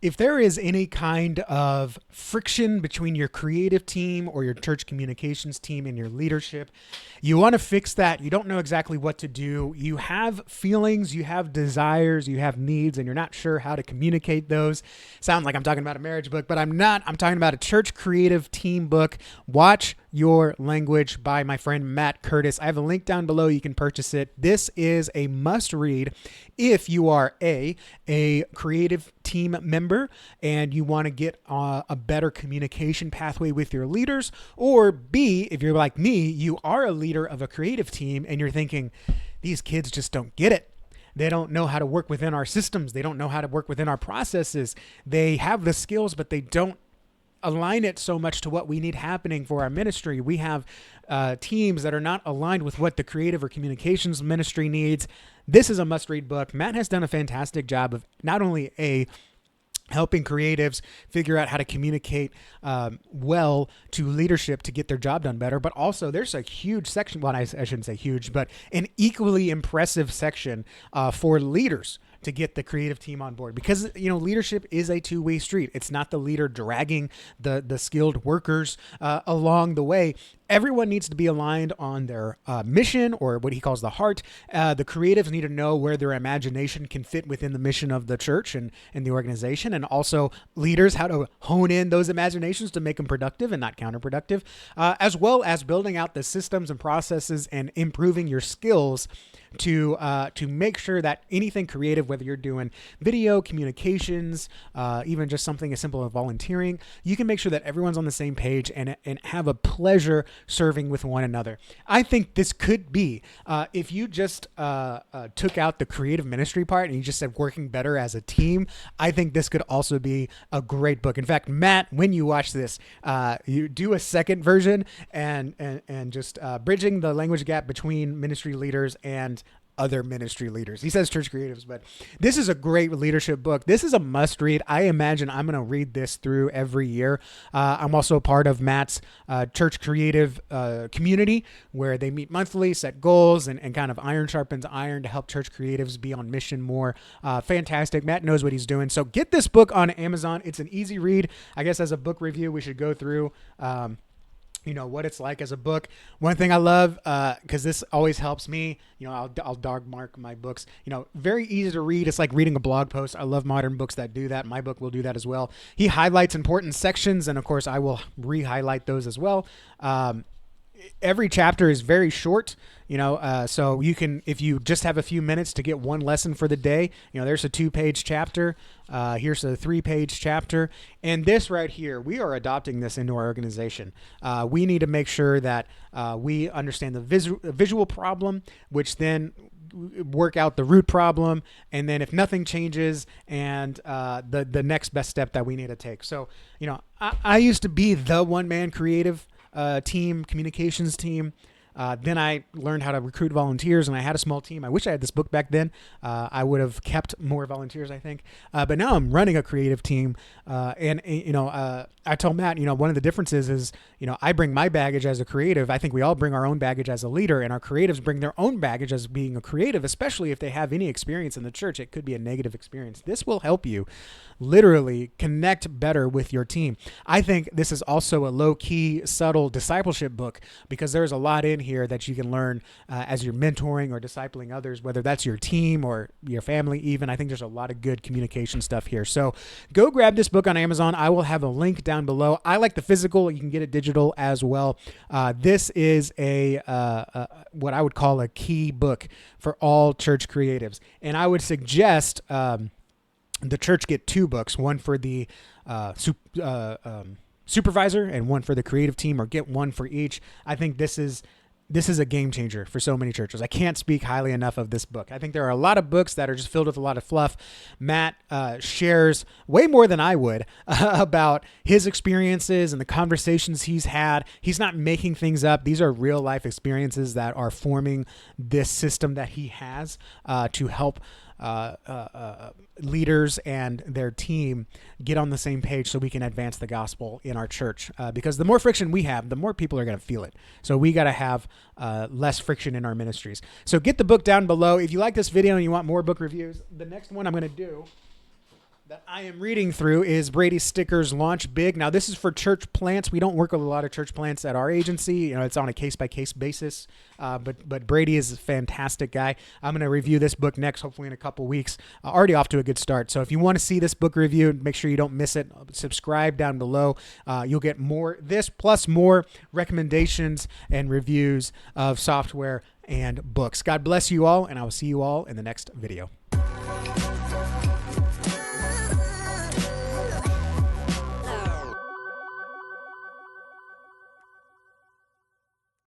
If there is any kind of friction between your creative team or your church communications team and your leadership, you want to fix that. You don't know exactly what to do. You have feelings, you have desires, you have needs, and you're not sure how to communicate those. Sound like I'm talking about a marriage book, but I'm not. I'm talking about a church creative team book. Watch Your Language by my friend Matt Curtis. I have a link down below. You can purchase it. This is a must read if you are a creative team member and you want to get a better communication pathway with your leaders, or B, if you're like me, you are a leader of a creative team and you're thinking, these kids just don't get it. They don't know how to work within our systems. They don't know how to work within our processes. They have the skills, but they don't align it so much to what we need happening for our ministry. We have teams that are not aligned with what the creative or communications ministry needs. This is a must-read book. Matt has done a fantastic job of not only helping creatives figure out how to communicate well to leadership to get their job done better, but also there's a huge section, well, I shouldn't say huge, but an equally impressive section for leaders to get the creative team on board, because leadership is a two-way street. It's not the leader dragging the skilled workers along the way. Everyone needs to be aligned on their mission, or what he calls the heart. The creatives need to know where their imagination can fit within the mission of the church and the organization, and also leaders how to hone in those imaginations to make them productive and not counterproductive, as well as building out the systems and processes and improving your skills to make sure that anything creative, whether you're doing video, communications, even just something as simple as volunteering, you can make sure that everyone's on the same page and have a pleasure serving with one another. I think this could be, if you just took out the creative ministry part and you just said working better as a team, I think this could also be a great book. In fact, Matt, when you watch this, you do a second version and just bridging the language gap between ministry leaders and other ministry leaders. He says church creatives, but this is a great leadership book. This is a must read. I imagine I'm going to read this through every year. I'm also a part of Matt's church creative community, where they meet monthly, set goals, and kind of iron sharpens iron to help church creatives be on mission more. Fantastic. Matt knows what he's doing. So get this book on Amazon. It's an easy read. I guess as a book review, we should go through what it's like as a book. One thing I love, because this always helps me, I'll dog mark my books, very easy to read. It's like reading a blog post. I love modern books that do that. My book will do that as well. He highlights important sections, and of course I will re-highlight those as well. Every chapter is very short, so you can, if you just have a few minutes to get one lesson for the day, there's a 2-page chapter. Here's a 3-page chapter. And this right here, we are adopting this into our organization. We need to make sure that we understand the visual problem, which then work out the root problem, and then if nothing changes, and the next best step that we need to take. So, I used to be the one-man creative team, communications team. Then I learned how to recruit volunteers, and I had a small team. I wish I had this book back then. I would have kept more volunteers, I think. But now I'm running a creative team. I told Matt, one of the differences is, I bring my baggage as a creative. I think we all bring our own baggage as a leader, and our creatives bring their own baggage as being a creative, especially if they have any experience in the church. It could be a negative experience. This will help you literally connect better with your team. I think this is also a low-key, subtle discipleship book, because there's a lot in here that you can learn as you're mentoring or discipling others, whether that's your team or your family even. I think there's a lot of good communication stuff here. So go grab this book on Amazon. I will have a link down below. I like the physical. You can get it digital as well. This is what I would call a key book for all church creatives. And I would suggest the church get 2 books, one for the supervisor and one for the creative team, or get one for each. I think this is a game changer for so many churches. I can't speak highly enough of this book. I think there are a lot of books that are just filled with a lot of fluff. Matt shares way more than I would about his experiences and the conversations he's had. He's not making things up. These are real life experiences that are forming this system that he has to help leaders and their team get on the same page so we can advance the gospel in our church. Because the more friction we have, the more people are going to feel it. So we got to have less friction in our ministries. So get the book down below. If you like this video and you want more book reviews, the next one I'm going to do that I am reading through is Brady Sticker's Launch Big. Now, this is for church plants. We don't work with a lot of church plants at our agency. You know, it's on a case-by-case basis. But Brady is a fantastic guy. I'm going to review this book next, hopefully in a couple weeks. Already off to a good start. So if you want to see this book review, make sure you don't miss it. Subscribe down below. You'll get more this plus more recommendations and reviews of software and books. God bless you all, and I will see you all in the next video.